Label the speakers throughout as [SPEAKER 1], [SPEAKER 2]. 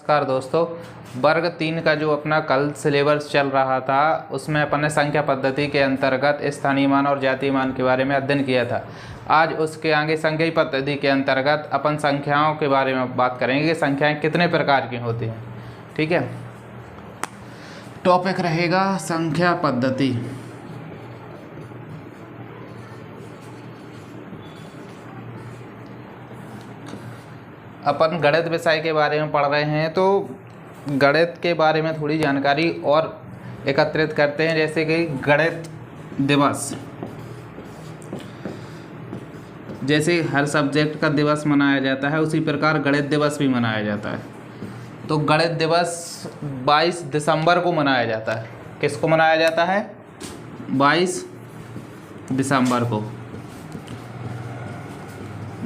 [SPEAKER 1] नमस्कार दोस्तों। वर्ग 3 का जो अपना कल सिलेबस चल रहा था उसमें अपन ने संख्या पद्धति के अंतर्गत स्थानीय मान और जातीय मान के बारे में अध्ययन किया था। आज उसके आगे संख्या पद्धति के अंतर्गत अपन संख्याओं के बारे में बात करेंगे कि संख्याएं कितने प्रकार की होती हैं। ठीक है, टॉपिक रहेगा संख्या पद्धति। अपन गणित विषय के बारे में पढ़ रहे हैं तो गणित के बारे में थोड़ी जानकारी और एकत्रित करते हैं। जैसे कि गणित दिवस, जैसे हर सब्जेक्ट का दिवस मनाया जाता है उसी प्रकार गणित दिवस भी मनाया जाता है। तो गणित दिवस 22 दिसंबर को मनाया जाता है। किसको मनाया जाता है? 22 दिसंबर को।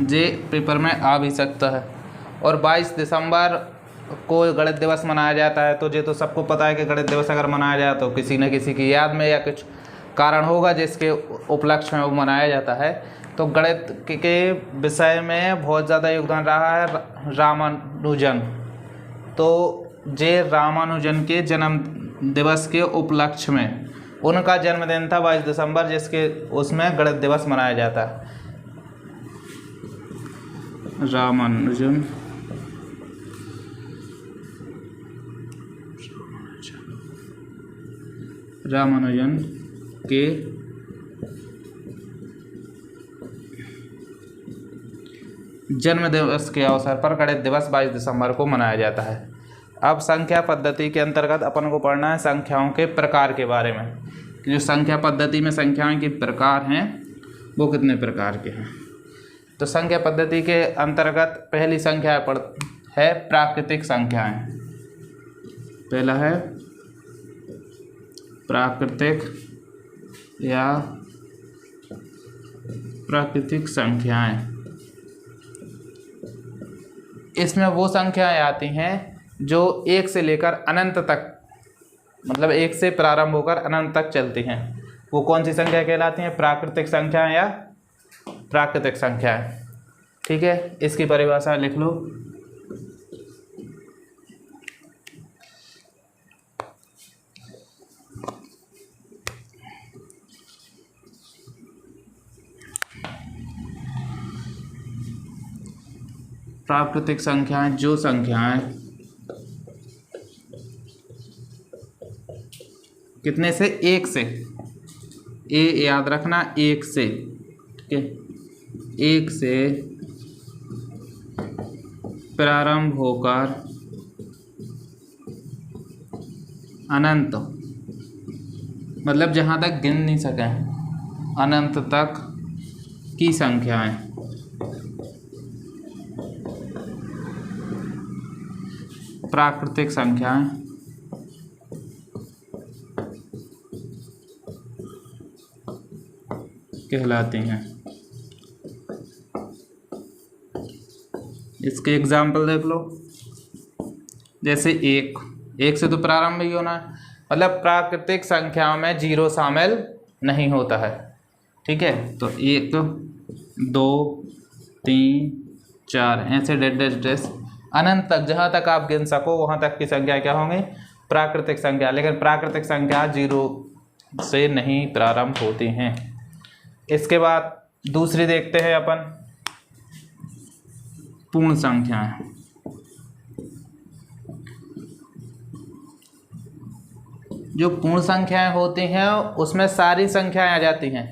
[SPEAKER 1] जे पेपर में आ भी सकता है। और 22 दिसंबर को गणित दिवस मनाया जाता है तो ये तो सबको पता है कि गणित दिवस अगर मनाया जाए तो किसी न किसी की याद में या कुछ कारण होगा जिसके उपलक्ष्य में वो मनाया जाता है। तो गणित के विषय में बहुत ज़्यादा योगदान रहा है रामानुजन। तो जे रामानुजन के जन्म दिवस के उपलक्ष्य में उनका जन्मदिन था 22 दिसंबर, जिसके उसमें गणित दिवस मनाया जाता है। रामानुजन के जन्म दिवस के अवसर पर गणित दिवस 22 दिसंबर को मनाया जाता है। अब संख्या पद्धति के अंतर्गत अपन को पढ़ना है संख्याओं के प्रकार के बारे में। जो संख्या पद्धति में संख्याओं के प्रकार हैं वो कितने प्रकार के हैं। तो संख्या पद्धति के अंतर्गत पहली संख्या है प्राकृतिक संख्याएं। पहला है प्राकृतिक या प्राकृतिक संख्याएं। इसमें वो संख्याएं आती हैं जो 1 से लेकर अनंत तक, मतलब 1 से प्रारंभ होकर अनंत तक चलती हैं। वो कौन सी संख्या कहलाती हैं? प्राकृतिक संख्याएं या प्राकृतिक संख्याएं। ठीक है, इसकी परिभाषा लिख लो। प्राकृतिक संख्याएं जो संख्याएं कितने से? 1 से। याद रखना, 1 से। ठीक है, 1 से प्रारंभ होकर अनंत, मतलब जहाँ तक गिन नहीं सकें, अनंत तक की संख्याएं प्राकृतिक संख्याएं कहलाती हैं। इसके एग्जाम्पल देख लो। जैसे 1 से तो प्रारंभ ही होना है, मतलब प्राकृतिक संख्याओं में 0 शामिल नहीं होता है। ठीक है, तो 1 2 3 4 ऐसे डेस अनंत तक, जहाँ तक आप गिन सको वहाँ तक की संख्या क्या होंगी? प्राकृतिक संख्या। लेकिन प्राकृतिक संख्या 0 से नहीं प्रारंभ होती हैं। इसके बाद दूसरी देखते हैं अपन, पूर्ण संख्याएं। जो पूर्ण संख्याएं होती हैं उसमें सारी संख्याएं आ जाती हैं,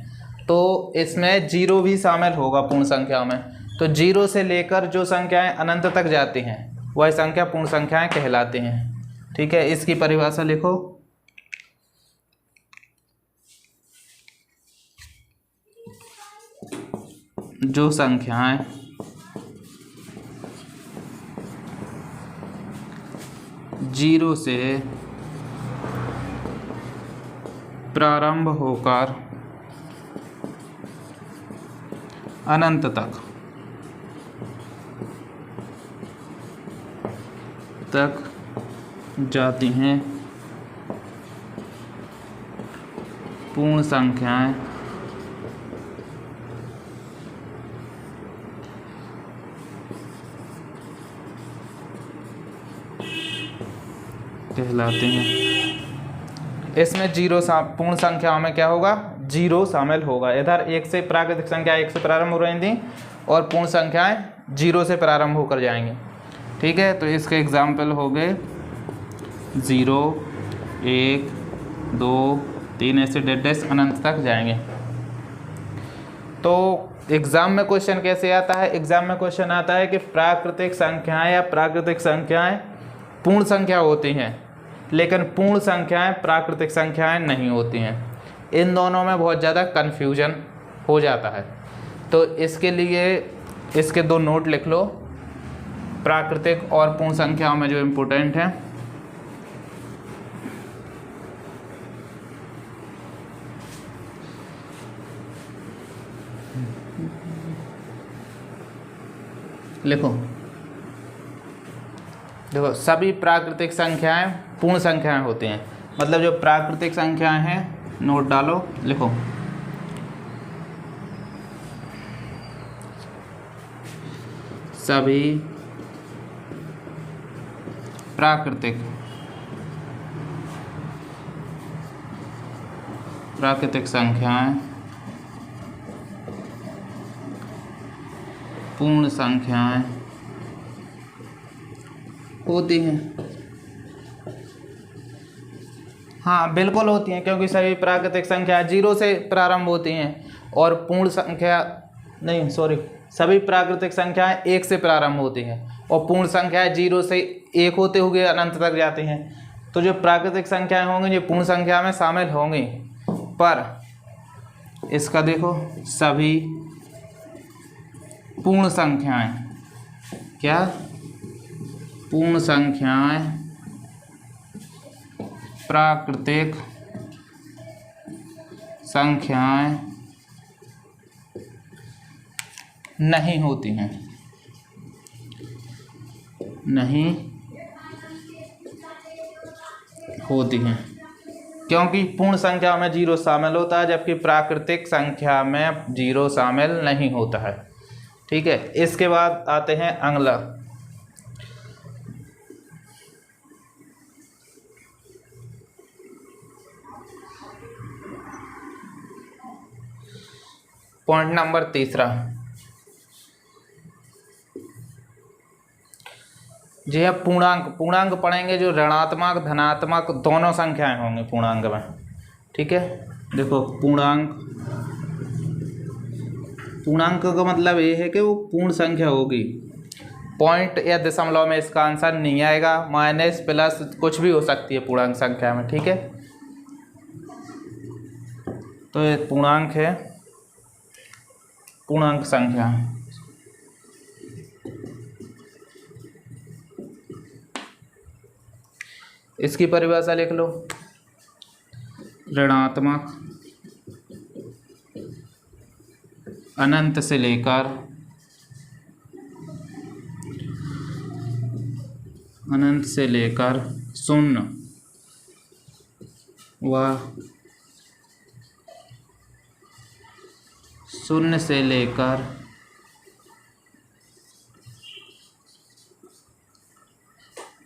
[SPEAKER 1] तो इसमें 0 भी शामिल होगा पूर्ण संख्याओं में। तो 0 से लेकर जो संख्याएं अनंत तक जाती हैं वह संख्या पूर्ण संख्याएं कहलाती हैं। ठीक है, इसकी परिभाषा लिखो। जो संख्याएं जीरो से प्रारंभ होकर अनंत तक जाती हैं पूर्ण संख्याएं कहलाते हैं। इसमें जीरो पूर्ण संख्याओं में क्या होगा, जीरो शामिल होगा। इधर एक से प्राकृतिक संख्या एक से प्रारंभ हो रही थी और पूर्ण संख्याएं जीरो से प्रारंभ होकर जाएंगी। ठीक है, तो इसके एग्जाम्पल हो गए 0, 1, 2, 3 ऐसे डैश अनंत तक जाएंगे। तो एग्ज़ाम में क्वेश्चन कैसे आता है, एग्ज़ाम में क्वेश्चन आता है कि प्राकृतिक संख्याएं या प्राकृतिक संख्याएं पूर्ण संख्या होती हैं लेकिन पूर्ण संख्याएं प्राकृतिक संख्याएं नहीं होती हैं। इन दोनों में बहुत ज़्यादा कन्फ्यूजन हो जाता है। तो इसके लिए इसके दो नोट लिख लो, प्राकृतिक और पूर्ण संख्याओं में जो इम्पोर्टेंट है। लिखो, देखो सभी प्राकृतिक संख्याएं पूर्ण संख्याएं होती हैं। मतलब जो प्राकृतिक संख्याएं हैं, नोट डालो, लिखो सभी प्राकृतिक संख्याएं पूर्ण संख्याएं होती हैं। हाँ बिल्कुल होती हैं, क्योंकि सभी प्राकृतिक संख्या जीरो से प्रारंभ होती हैं और पूर्ण संख्या नहीं, सॉरी, सभी प्राकृतिक संख्याएं एक से प्रारंभ होती हैं और पूर्ण संख्याएं जीरो से एक होते हुए अनंत तक जाती हैं। तो जो प्राकृतिक संख्याएं होंगी जो पूर्ण संख्या में शामिल होंगी, पर इसका देखो सभी पूर्ण संख्याएं, क्या पूर्ण संख्याएं प्राकृतिक संख्याएं नहीं होती हैं, नहीं होती हैं, क्योंकि पूर्ण संख्या में जीरो शामिल होता है जबकि प्राकृतिक संख्या में जीरो शामिल नहीं होता है। ठीक है, इसके बाद आते हैं अगला, पॉइंट नंबर तीसरा, जी है पूर्णांक। पूर्णांक पढ़ेंगे जो ऋणात्मक धनात्मक दोनों संख्याएं होंगी पूर्णांक में। ठीक है, देखो पूर्णांक का मतलब ये है कि वो पूर्ण संख्या होगी। पॉइंट या दशमलव में इसका आंसर नहीं आएगा, माइनस प्लस कुछ भी हो सकती है पूर्णांक संख्या में। ठीक है, तो ये पूर्णांक है, पूर्णांक संख्या। इसकी परिभाषा लिख लो, ऋणात्मक अनंत से लेकर शून्य व शून्य से लेकर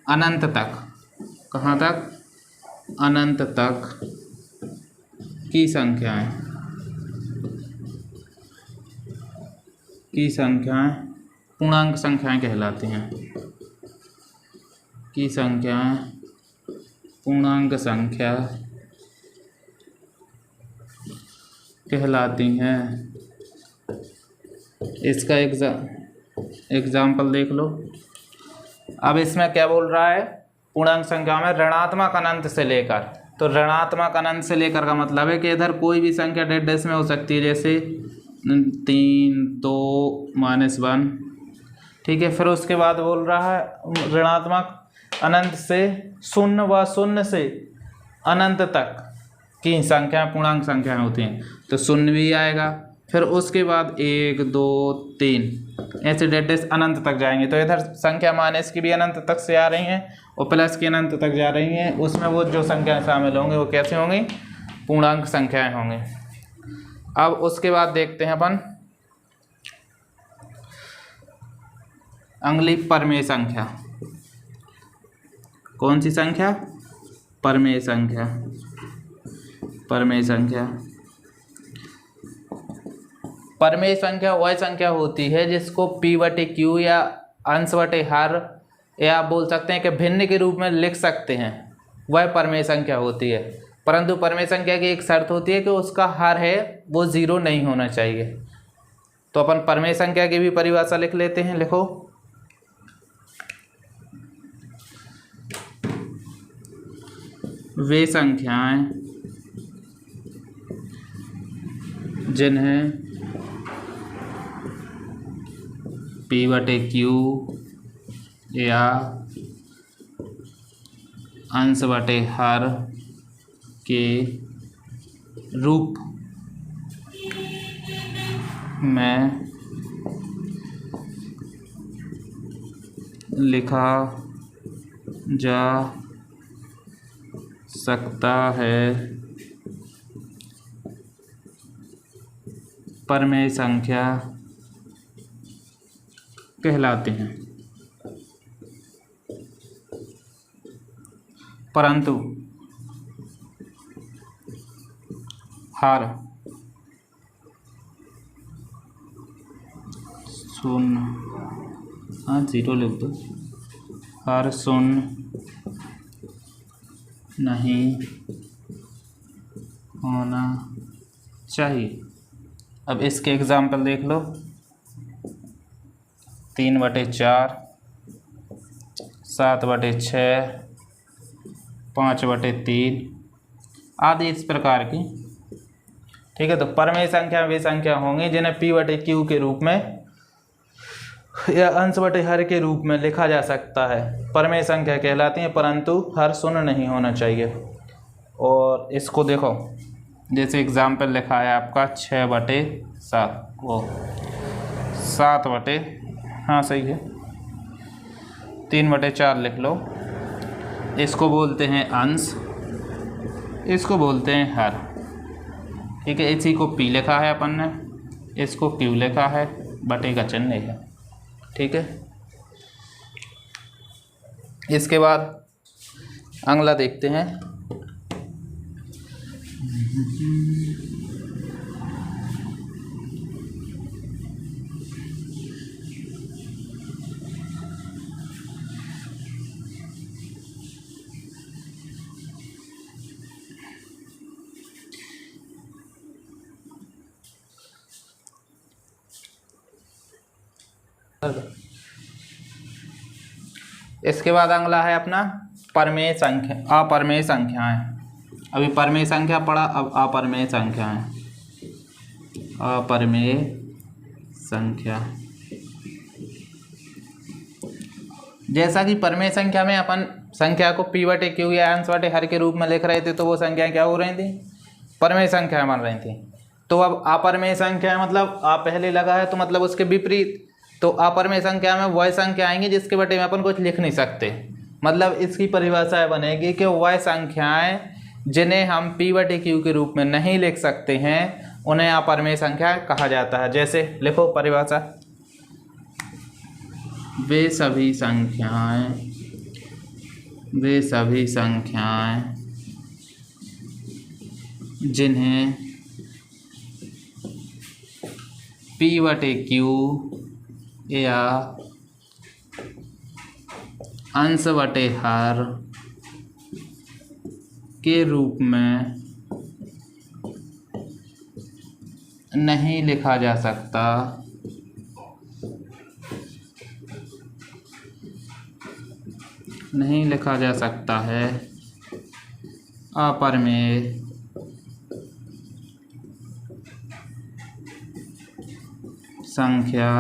[SPEAKER 1] अनंत तक, कहाँ तक, अनंत तक की संख्याएं पूर्णांक संख्याएं कहलाती हैं, की संख्याएं पूर्णांक संख्या कहलाती हैं। इसका एग्जाम्पल देख लो। अब इसमें क्या बोल रहा है, पूर्णांक संख्या में ऋणात्मक अनंत से लेकर, तो ऋणात्मक अनंत से लेकर का मतलब है कि इधर कोई भी संख्या डेड डेस में हो सकती है, जैसे 3, 2, -1। ठीक है, फिर उसके बाद बोल रहा है ऋणात्मक अनंत से शून्य व शून्य से अनंत तक की संख्या पूर्णांक संख्याएं होती हैं, तो शून्य भी आएगा। फिर उसके बाद 1, 2, 3 ऐसे डेड डेस अनंत तक जाएंगे। तो इधर संख्या माइनस की भी अनंत तक से आ रही हैं और प्लस की अनंत तक जा रही हैं। उसमें वो जो संख्याएं शामिल होंगी वो कैसे होंगी, पूर्णांक संख्याएं होंगी। अब उसके बाद देखते हैं अपन अगली परमेय संख्या। कौन सी संख्या, परमेय संख्या। परमेय संख्या परमेय संख्या वह संख्या होती है जिसको p/q या अंश बटे हर या आप बोल सकते हैं कि भिन्न के रूप में लिख सकते हैं, वह परमेय संख्या होती है। परंतु परमेय संख्या की एक शर्त होती है कि उसका हर है वो 0 नहीं होना चाहिए। तो अपन परमेय संख्या की भी परिभाषा लिख लेते हैं। लिखो, वे संख्याएं जिन्हें p/q या अंश बटे हर के रूप में लिखा जा सकता है, परमेय संख्या कहलाते हैं। परंतु हर शून्य, हाँ 0 लिख दो, हर शून्य नहीं होना चाहिए। अब इसके एग्जाम्पल देख लो, 3/4, 7/6, 5/3 आदि इस प्रकार की। ठीक है, तो परमेय संख्या वे संख्या होंगी जिन्हें p/q के रूप में या अंश बटे हर के रूप में लिखा जा सकता है, परमेय संख्या कहलाती है, परंतु हर शून्य नहीं होना चाहिए। और इसको देखो, जैसे एग्जाम्पल लिखा है आपका 6/7, वो 7 हाँ सही है, 3/4 लिख लो। इसको बोलते हैं अंश, इसको बोलते हैं हर। ठीक है, इसी को p लिखा है अपन ने, इसको q लिखा है, बटे का चिन्ह है। ठीक है, इसके बाद अगला देखते हैं। इसके बाद अगला है अपना परमेय संख्या, अपरमेय संख्याएं। अभी परमेय संख्या पढ़ा, अब अपरमेय संख्याएं। अपरमेय संख्या, जैसा कि परमेय संख्या में अपन संख्या को p/q या अंश बटे हर के रूप में लिख रहे थे, तो वो संख्या क्या हो रही थी, परमेय संख्या बन रही थी। तो अब अपरमेय संख्या मतलब आ पहले लगा है तो मतलब उसके विपरीत, तो अपरमेय संख्या में वह संख्या आएंगी जिसके बटे में अपन कुछ लिख नहीं सकते। मतलब इसकी परिभाषा बनेगी कि वह संख्याएं जिन्हें हम p/q के रूप में नहीं लिख सकते हैं उन्हें अपरमेय संख्या कहा जाता है। जैसे लिखो परिभाषा, वे सभी संख्याएं जिन्हें p/q या अंश बटे हर के रूप में नहीं लिखा जा सकता, नहीं लिखा जा सकता है, अपरमेय संख्या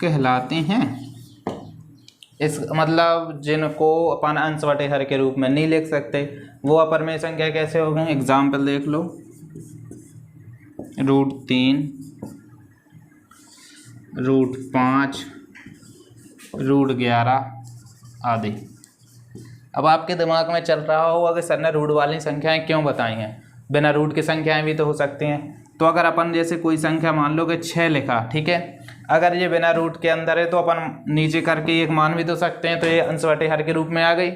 [SPEAKER 1] कहलाते हैं। इस मतलब जिनको अपन अंश बटे हर के रूप में नहीं लिख सकते वो अपरमेय संख्या कैसे हो गए, एग्जाम्पल देख लो, √3, √5, √11 आदि। अब आपके दिमाग में चल रहा होगा कि सर ने रूट वाली संख्याएं क्यों बताई हैं, बिना रूट की संख्याएं भी तो हो सकती हैं। तो अगर अपन जैसे कोई संख्या मान लो कि 6 लिखा, ठीक है, अगर ये बिना रूट के अंदर है तो अपन नीचे करके एक मान भी तो सकते हैं, तो ये अंश बटे हर के रूप में आ गई।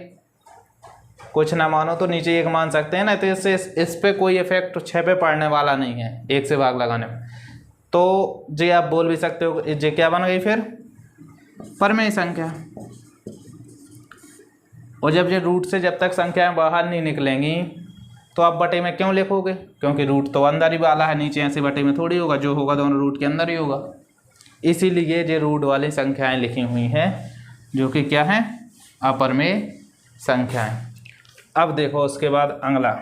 [SPEAKER 1] कुछ ना मानो तो नीचे एक मान सकते हैं ना, तो इससे इस पे कोई इफेक्ट 6 पे पड़ने वाला नहीं है 1 से भाग लगाने में। तो जी आप बोल भी सकते हो ये क्या बन गई फिर, परमेय संख्या। और जब ये रूट से जब तक संख्याएं बाहर नहीं निकलेंगी तो आप बटे में क्यों लिखोगे, क्योंकि रूट तो अंदर ही वाला है, नीचे ऐसे बटे में थोड़ी होगा, जो होगा दोनों रूट के अंदर ही होगा। इसीलिए ये रूट वाली संख्याएं लिखी हुई हैं जो कि क्या हैं, अपरमेय संख्याएं। अब देखो उसके बाद अगला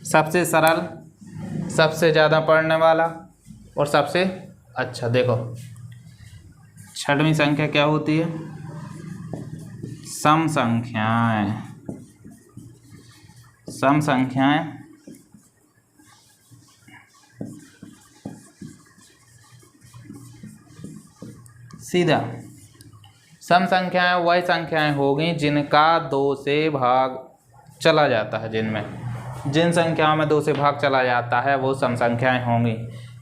[SPEAKER 1] सबसे सरल, सबसे ज़्यादा पढ़ने वाला और सबसे अच्छा। देखो छठवीं संख्या क्या होती है, सम संख्याएं। सम संख्याएं सीधा सम संख्याएं वही संख्याएं होगी जिनका 2 से भाग चला जाता है। जिन संख्याओं में 2 से भाग चला जाता है वो सम संख्याएं होंगी।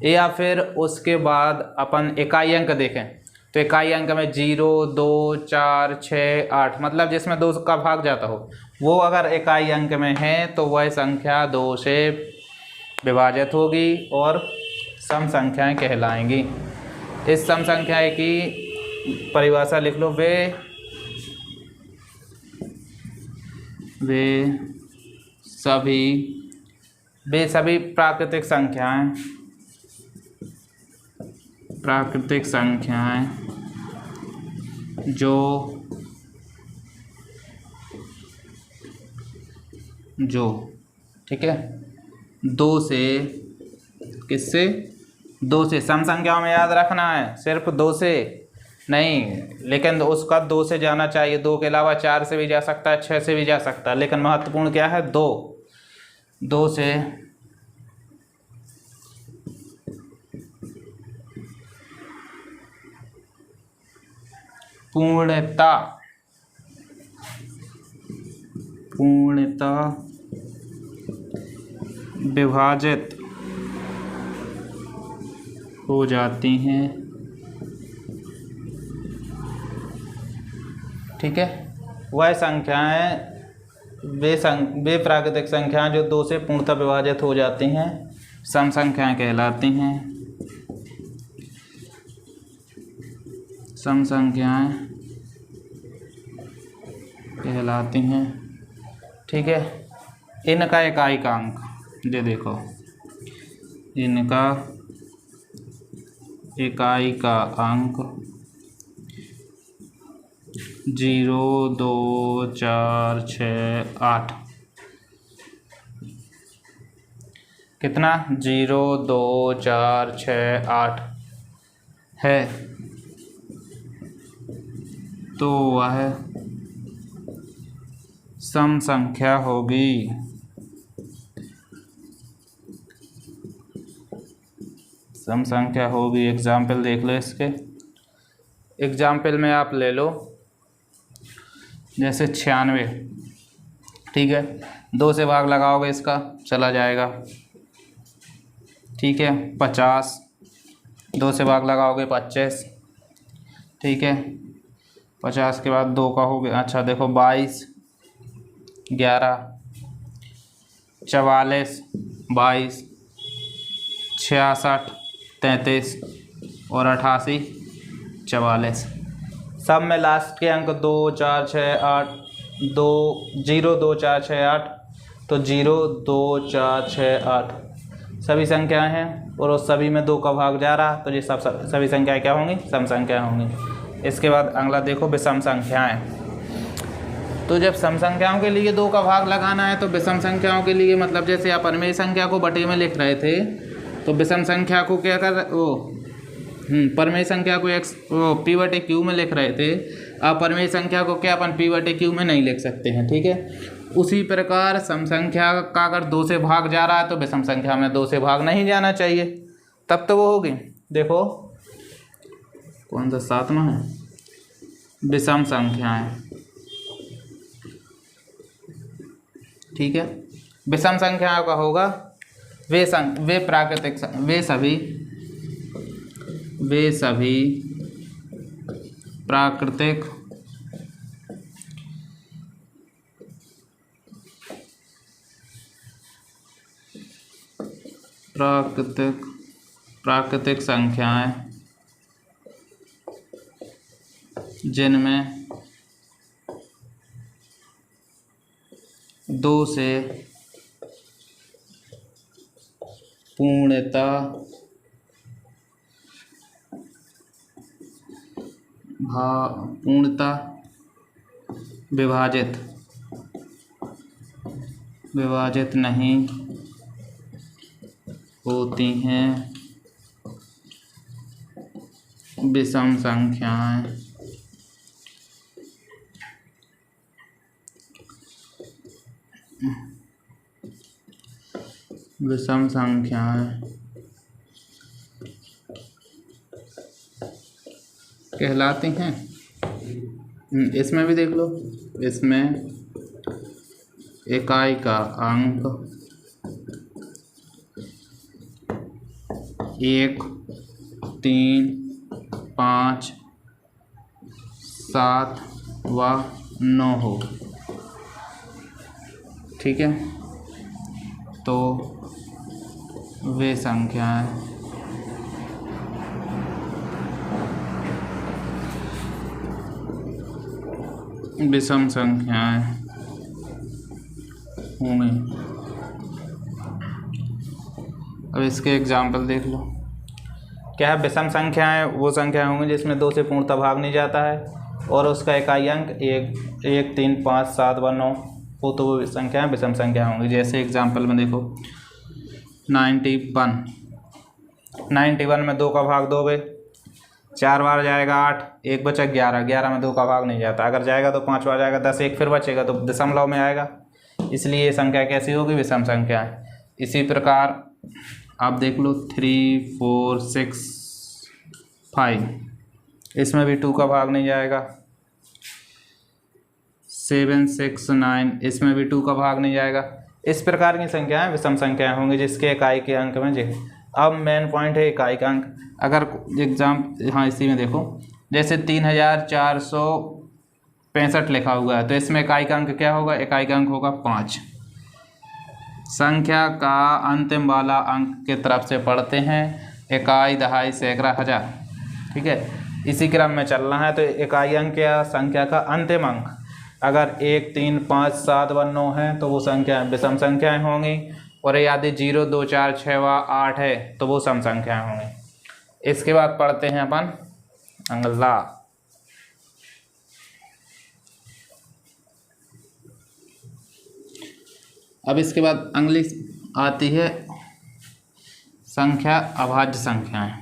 [SPEAKER 1] या फिर उसके बाद अपन इकाई अंक देखें तो इकाई अंक में 0, 2, 4, 6, 8 मतलब जिसमें 2 का भाग जाता हो, वो अगर इकाई अंक में है तो वह संख्या 2 से विभाजित होगी और सम संख्याएं कहलाएंगी। इस सम संख्या की परिभाषा लिख लो, वे सभी प्राकृतिक संख्याएं जो ठीक है 2 से, किससे, 2 से। सम संख्याओं में याद रखना है सिर्फ 2 से नहीं, लेकिन उसका 2 से जाना चाहिए। 2 के अलावा 4 से भी जा सकता है, 6 से भी जा सकता है, लेकिन महत्वपूर्ण क्या है, 2 से पूर्णता विभाजित हो जाती हैं। ठीक है, वह संख्याएं वे प्राकृतिक संख्याएं जो 2 से पूर्णतः विभाजित हो जाती हैं सम संख्याएं कहलाती हैं। सम संख्याएं कहलाती हैं। ठीक है, इनका इकाई का अंक ये देखो, इनका इकाई का अंक 0, 2, 4, 6, 8 कितना, 0, 2, 4, 6, 8 है, तो वह सम संख्या होगी। सम संख्या होगी। एग्जाम्पल देख लो इसके। एग्जाम्पल में आप ले लो जैसे 96, ठीक है, 2 से भाग लगाओगे इसका चला जाएगा। ठीक है, 50, 2 से भाग लगाओगे 25, ठीक है, 50 के बाद 2 का हो गया। अच्छा देखो 22, 11, 44, 22, 66, 33 और 88, 44। सब में लास्ट के अंक 2, 4, 6, 8, 2, 0, 2, 4, 6, 8, तो 0, 2, 4, 6, 8 सभी संख्याएं हैं और उस सभी में 2 का भाग जा रहा, तो ये सभी संख्याएं क्या होंगी, सम संख्याएं होंगी। इसके बाद अगला देखो विषम संख्याएं। तो जब सम संख्याओं के लिए 2 का भाग लगाना है तो विषम संख्याओं के लिए मतलब जैसे आप परमेय संख्या को बटे में लिख रहे थे तो विषम संख्या को क्या कर परमेय संख्या को पी बटे क्यू में लिख रहे थे। आप परमेय संख्या को क्या अपन पी बटे क्यू में नहीं लिख सकते हैं। ठीक है, उसी प्रकार सम संख्या का अगर 2 से भाग जा रहा है तो विषम संख्या में 2 से भाग नहीं जाना चाहिए, तब तो वो होगी। देखो कौन सा 7वां है, विषम संख्याएं। ठीक है, विषम संख्याओं का होगा वे सभी वे सभी प्राकृतिक प्राकृतिक संख्याएं जिनमें 2 से पूर्णतः विभाजित नहीं होती हैं विषम संख्याएं। विषम संख्याएं कहलाती हैं। इसमें भी देख लो, इसमें इकाई का अंक 1, 3, 5, 7 व 9 हो। ठीक है, तो वे संख्याएं विषम संख्याएं होंगी। अब इसके एग्जाम्पल देख लो। क्या है? विषम संख्याएं वो संख्याएं होंगी जिसमें 2 से पूर्णतः भाग नहीं जाता है और उसका इकाई अंक 1, 3, 5, 7 व 9 हो, तो वो संख्याएं विषम संख्या होंगी। जैसे एग्जाम्पल में देखो 91 में 2 का भाग 2 बार 4 बार जाएगा 8, 1 बचा 11 में 2 का भाग नहीं जाता। अगर जाएगा तो 5 बार जाएगा 10, 1 फिर बचेगा तो दशमलव में आएगा, इसलिए ये संख्या कैसी होगी? विषम संख्या है। इसी प्रकार आप देख लो 3, 4, 6, 5, इसमें भी 2 का भाग नहीं जाएगा। 7, 6, 9, इसमें भी 2 का भाग नहीं जाएगा। इस प्रकार की संख्याएं विषम संख्याएं होंगी जिसके इकाई के अंक में अब मेन पॉइंट है इकाई का अंक। अगर हाँ इसी में देखो, जैसे 3465 लिखा हुआ है तो इसमें इकाई का अंक क्या होगा? इकाई का अंक होगा 5। संख्या का अंतिम वाला अंक के तरफ से पढ़ते हैं, इकाई, दहाई, सैकड़ा, हजार। ठीक है, इसी क्रम में चलना है। तो इकाई अंक या संख्या का अंतिम अंक अगर 1, 3, 5, 7 व 9 है तो वो संख्या विषम संख्याएं होंगी, और यदि 0, 2, 4, 6 व 8 है तो वो सम संख्याएं होंगी। इसके बाद पढ़ते हैं अपन अगला। अब इसके बाद अगली आती है संख्या अभाज्य संख्याएं।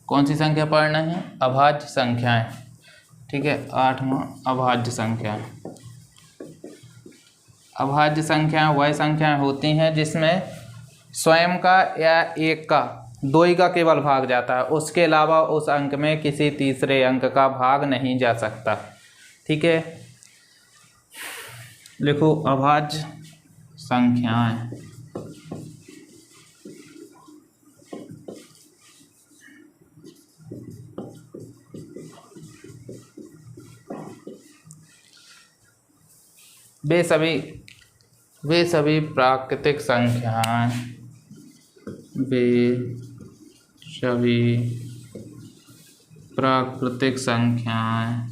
[SPEAKER 1] कौन सी संख्या पढ़ना है? अभाज्य संख्याएं। ठीक है, 8वां अभाज्य संख्याएं। अभाज्य संख्याएं वह संख्याएं होती हैं जिसमें स्वयं का या एक का, 2 ही का केवल भाग जाता है, उसके अलावा उस अंक में किसी तीसरे अंक का भाग नहीं जा सकता। ठीक है, लिखो अभाज्य संख्याएं। वे सभी प्राकृतिक संख्याएं, वे सभी प्राकृतिक संख्याएं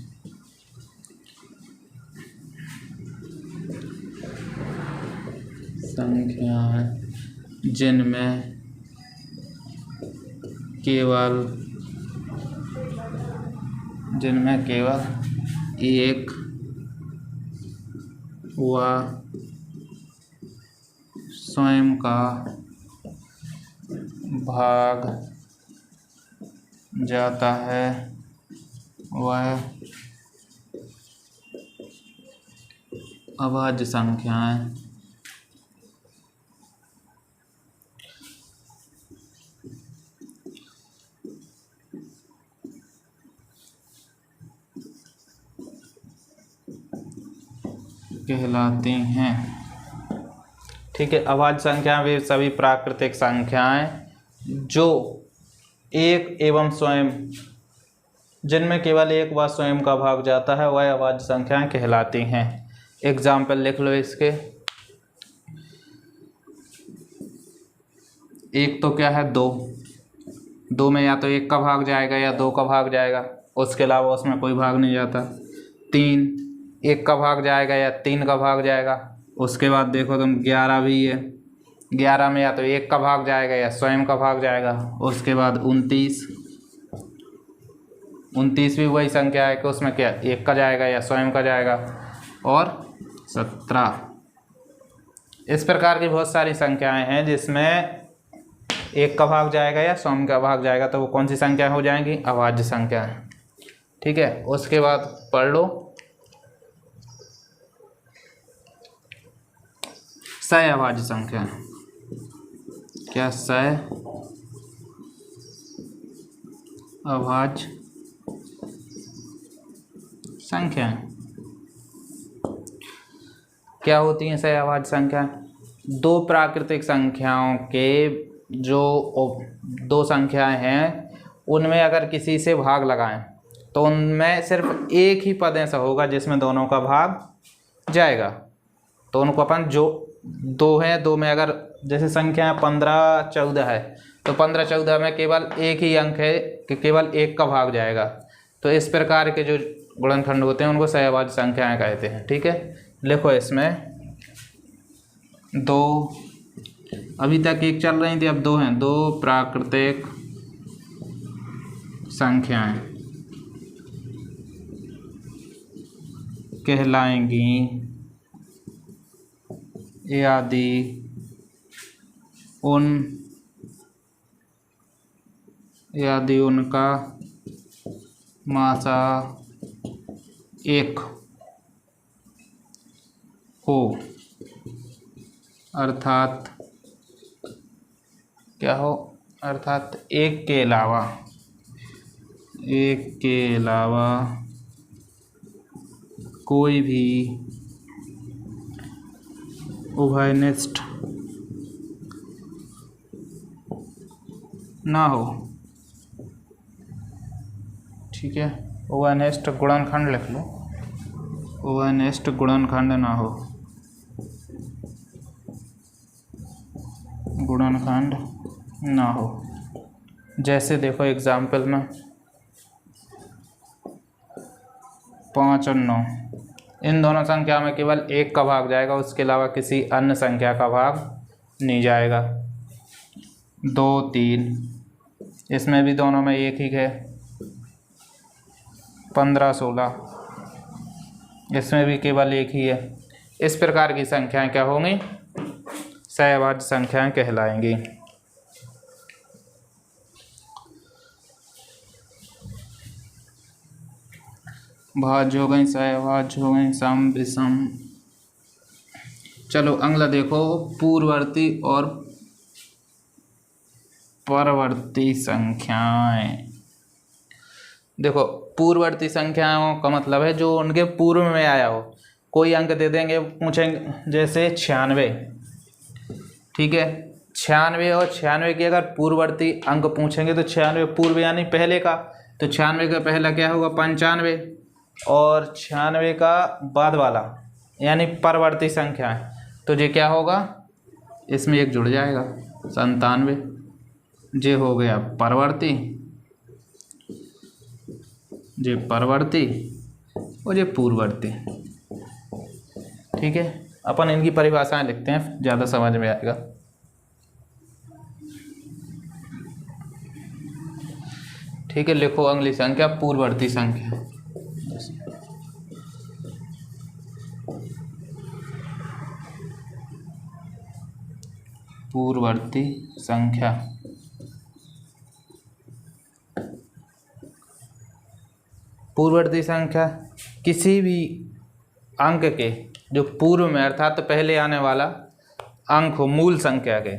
[SPEAKER 1] जिनमें केवल एक व स्वयं का भाग जाता है वह अभाज्य संख्याएं कहलाती हैं। ठीक है, अभाज्य संख्या वे सभी प्राकृतिक संख्याएं जो एक एवं स्वयं, जिनमें केवल एक व स्वयं का भाग जाता है, वह अभाज्य संख्याएं कहलाती हैं। एग्जाम्पल लिख लो इसके। एक तो क्या है, दो। दो में या तो एक का भाग जाएगा या दो का भाग जाएगा, उसके अलावा उसमें कोई भाग नहीं जाता। तीन, एक का भाग जाएगा या तीन का भाग जाएगा। उसके बाद देखो तुम 11 भी है, 11 में या तो एक का भाग जाएगा या स्वयं का भाग जाएगा। उसके बाद 29, 29 भी वही संख्या है कि उसमें क्या एक का जाएगा या स्वयं का जाएगा। और 17। इस प्रकार की बहुत सारी संख्याएं हैं जिसमें एक का भाग जाएगा या स्वयं का भाग जाएगा, तो वो कौन सी संख्या हो जाएंगी, अभाज्य संख्या है। ठीक है, उसके बाद पढ़ लो सह अभाज्य संख्या। क्या सह अभाज्य संख्या क्या होती हैं? सह अभाज्य संख्या दो प्राकृतिक संख्याओं के जो दो संख्याएं हैं उनमें अगर किसी से भाग लगाएं तो उनमें सिर्फ एक ही पद ऐसा होगा जिसमें दोनों का भाग जाएगा। तो उनको अपन जो दो हैं, दो में अगर जैसे संख्या 15, 14 है तो 15, 14 में केवल एक ही अंक है कि केवल एक का भाग जाएगा। तो इस प्रकार के जो गुणनखंड होते हैं उनको सह अभाज्य संख्याएं कहते हैं। ठीक है, लिखो इसमें दो, अभी तक एक चल रही थी, अब दो हैं। दो प्राकृतिक संख्याएं कहलाएंगी यदि उनका मासा एक हो, अर्थात क्या हो, अर्थात एक के अलावा कोई भी उभयनिष्ठ ना हो। ठीक है, उभयनिष्ठ गुणनखंड लिख लो, उभयनिष्ठ गुणनखंड ना हो, गुणनखंड ना हो। जैसे देखो एग्जाम्पल में 5 और 9, इन दोनों संख्या में केवल एक का भाग जाएगा, उसके अलावा किसी अन्य संख्या का भाग नहीं जाएगा। 2, 3, इसमें भी दोनों में एक ही है। 15, 16, इसमें भी केवल एक ही है। इस प्रकार की संख्याएं क्या होंगी, सह अभाज्य संख्याएं कहलाएंगी। भाज्य हो गई, सह अभाज्य हो गई, सम विषम। चलो अगला देखो, पूर्ववर्ती और परवर्ती संख्याएं। देखो पूर्ववर्ती संख्याओं का मतलब है जो उनके पूर्व में आया हो। कोई अंक दे देंगे, पूछेंगे जैसे 96, ठीक है, 96 और 96 की अगर पूर्ववर्ती अंक पूछेंगे तो 96 पूर्व यानी पहले का, तो 96 का पहला क्या होगा, 95, और 96 का बाद वाला यानी परवर्ती संख्या है, तो ये क्या होगा, इसमें एक जुड़ जाएगा, 97। ये हो गया परवर्ती, ये परवर्ती और ये पूर्ववर्ती। ठीक है, अपन इनकी परिभाषाएं लिखते हैं, ज़्यादा समझ में आएगा। ठीक है, लिखो अगली संख्या पूर्ववर्ती संख्या। पूर्ववर्ती संख्या पूर्ववर्ती संख्या किसी भी अंक के जो पूर्व में अर्थात तो पहले आने वाला अंक हो मूल संख्या के,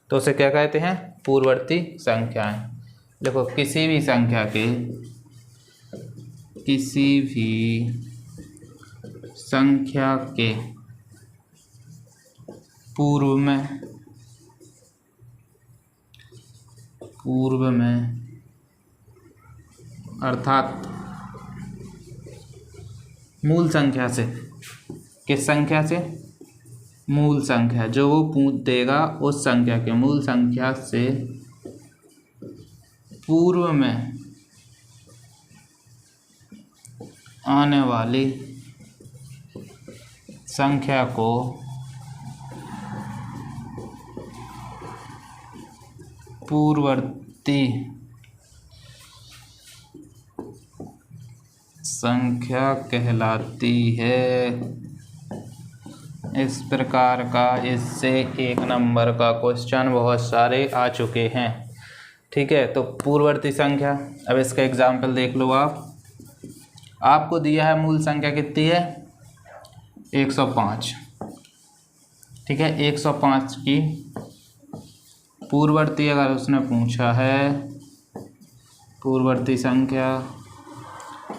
[SPEAKER 1] तो उसे क्या कहते हैं, पूर्ववर्ती संख्याएं। देखो किसी भी संख्या के, किसी भी संख्या के पूर्व में अर्थात मूल संख्या से। किस संख्या से? मूल संख्या। जो वो पूछ देगा उस संख्या के मूल संख्या से पूर्व में आने वाली संख्या को पूर्ववर्ती संख्या कहलाती है। इस प्रकार का इससे 1 नंबर का क्वेश्चन बहुत सारे आ चुके हैं। ठीक है, तो पूर्ववर्ती संख्या, अब इसका एग्जाम्पल देख लो आप। आपको दिया है मूल संख्या कितनी है? 105। ठीक है, 105 की पूर्ववर्ती अगर उसने पूछा है, पूर्ववर्ती संख्या,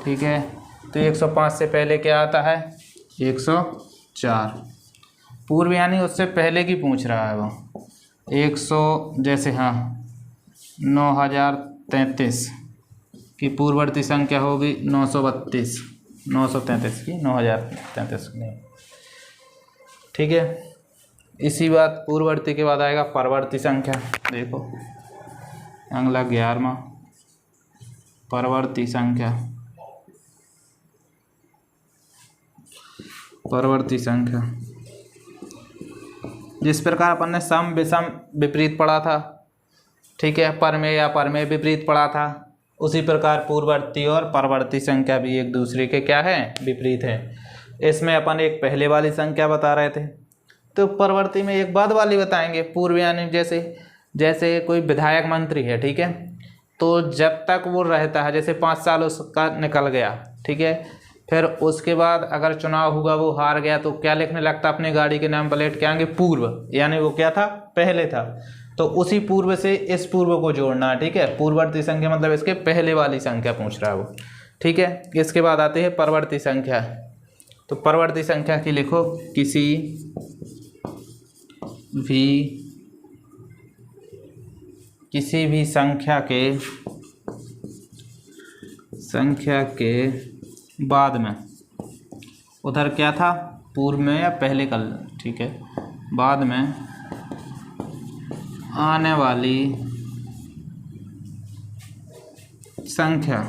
[SPEAKER 1] ठीक है, तो 105 से पहले क्या आता है? 104। पूर्व यानी उससे पहले की पूछ रहा है वो। 100 जैसे, हाँ, 9033 की पूर्ववर्ती संख्या होगी 932। 933 की 9033 नहीं। ठीक है, इसी बात पूर्ववर्ती के बाद आएगा परवर्ती संख्या। देखो अगला 11वां परवर्ती संख्या। परवर्ती संख्या जिस प्रकार अपन ने सम विषम विपरीत पढ़ा था, ठीक है, परमेय या परमेय विपरीत पढ़ा था, उसी प्रकार पूर्ववर्ती और परवर्ती संख्या भी एक दूसरे के क्या है? विपरीत है। इसमें अपन एक पहले वाली संख्या बता रहे थे, तो परवर्ती में एक बाद वाली बताएंगे। पूर्व यानी जैसे कोई विधायक मंत्री है, ठीक है, तो जब तक वो रहता है, जैसे 5 साल उसका निकल गया, ठीक है, फिर उसके बाद अगर चुनाव हुआ, वो हार गया, तो क्या लिखने लगता अपनी गाड़ी के नाम प्लेट के आगे? पूर्व, यानी वो क्या था? पहले था। तो उसी पूर्व से इस पूर्व को जोड़ना है। ठीक है, पूर्ववर्ती संख्या मतलब इसके पहले वाली संख्या पूछ रहा है वो। ठीक है, इसके बाद आती है परवर्ती संख्या। तो परवर्ती संख्या की लिखो, किसी भी संख्या के बाद में, उधर क्या था? पूर्व में या पहले कल, ठीक है, बाद में आने वाली संख्या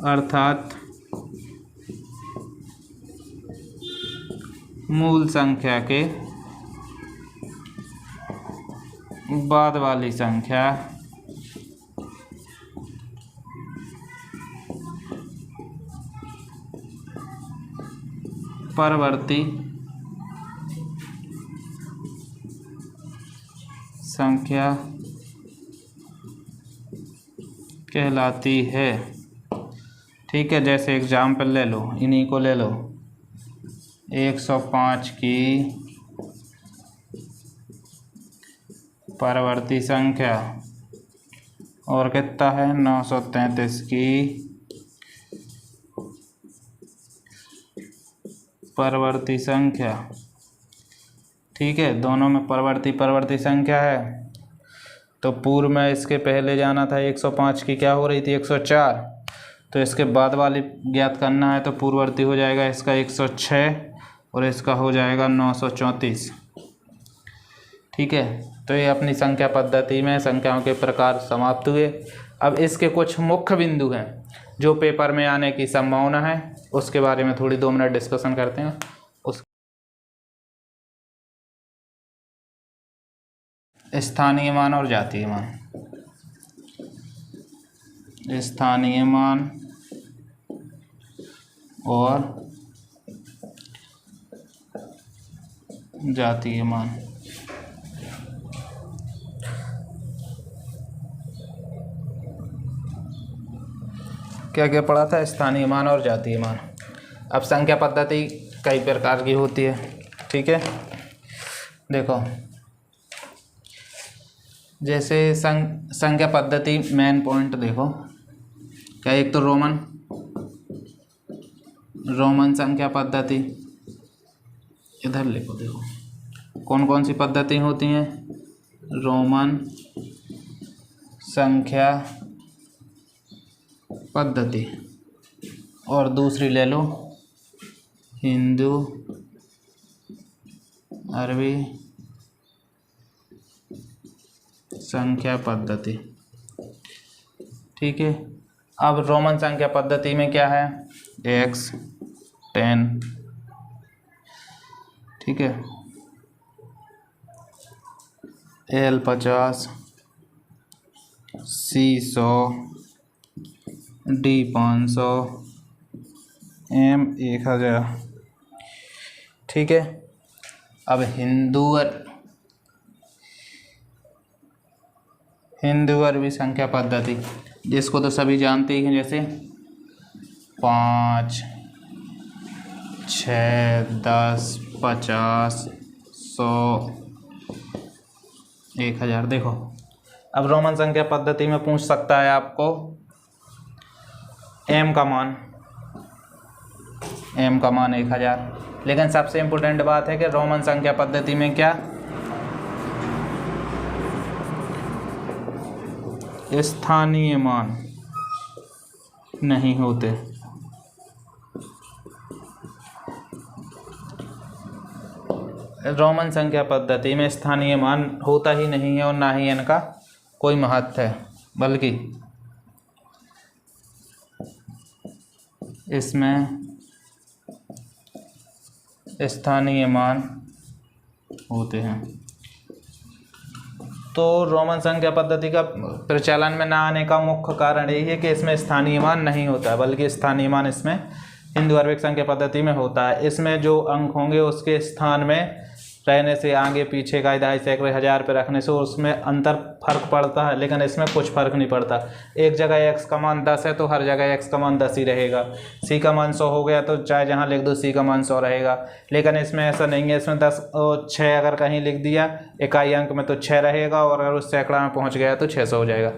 [SPEAKER 1] अर्थात मूल संख्या के बाद वाली संख्या परवर्ती संख्या कहलाती है। ठीक है, जैसे एग्जाम्पल ले लो, इन्हीं को ले लो। 105 की परवर्ती संख्या और कितना है? 933 की परवर्ती संख्या। ठीक है, दोनों में परवर्ती संख्या है। तो पूर्व में इसके पहले जाना था, 105 की क्या हो रही थी? 104। तो इसके बाद वाली ज्ञात करना है, तो पूर्ववर्ती हो जाएगा इसका 106 और इसका हो जाएगा 934। ठीक है, तो ये अपनी संख्या पद्धति में संख्याओं के प्रकार समाप्त हुए। अब इसके कुछ मुख्य बिंदु हैं जो पेपर में आने की संभावना है, उसके बारे में थोड़ी 2 मिनट डिस्कशन करते हैं। स्थानीय मान और जातीय मान। स्थानीय मान और जातीय मान। क्या क्या पढ़ा था? स्थानीय मान और जातीय मान। अब संख्या पद्धति कई प्रकार की होती है। ठीक है, देखो जैसे संख्या पद्धति मेन पॉइंट देखो क्या, एक तो रोमन संख्या पद्धति, इधर लिखो। देखो कौन कौन सी पद्धति होती हैं? रोमन संख्या पद्धति, और दूसरी ले लो हिंदू अरबी संख्या पद्धति। ठीक है। अब रोमन संख्या पद्धति में क्या है, x 10, ठीक है, l 50, c 100, d 500, m 1000। ठीक है। अब हिंदू अरबी संख्या पद्धति, जिसको तो सभी जानते ही हैं, जैसे 5, 6, 10, 50, 100, 1000। देखो, अब रोमन संख्या पद्धति में पूछ सकता है आपको m का मान 1000। लेकिन सबसे इम्पोर्टेंट बात है कि रोमन संख्या पद्धति में क्या, स्थानीय मान नहीं होते। रोमन संख्या पद्धति में स्थानीय मान होता ही नहीं है और ना ही इनका कोई महत्व है, बल्कि इसमें स्थानीय मान होते हैं। तो रोमन संख्या पद्धति का प्रचलन में ना आने का मुख्य कारण यही है कि इसमें स्थानीय मान नहीं होता है, बल्कि स्थानीय मान इसमें हिंदू अरबिक संख्या पद्धति में होता है। इसमें जो अंक होंगे उसके स्थान में रहने से, आगे पीछे का दहाई सैकड़े हज़ार पे रखने से उसमें अंतर फर्क पड़ता है, लेकिन इसमें कुछ फर्क नहीं पड़ता। एक जगह x का मान 10 है तो हर जगह x का मान 10 ही रहेगा। c का मान 100 हो गया तो चाहे जहाँ लिख दो c का मान 100 रहेगा। लेकिन इसमें ऐसा नहीं है, इसमें 10 और 6 अगर कहीं लिख दिया इकाई अंक में तो 6 रहेगा, और अगर उस सैकड़ा में पहुँच गया तो 600 हो जाएगा।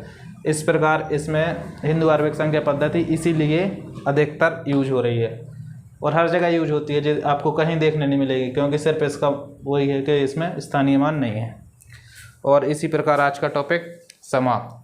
[SPEAKER 1] इस प्रकार इसमें हिंदू अरबिक संख्या पद्धति इसीलिए अधिकतर यूज हो रही है और हर जगह यूज होती है, जो आपको कहीं देखने नहीं मिलेगी, क्योंकि सिर्फ इसका वही है कि इसमें स्थानीय मान नहीं है। और इसी प्रकार आज का टॉपिक समाप्त।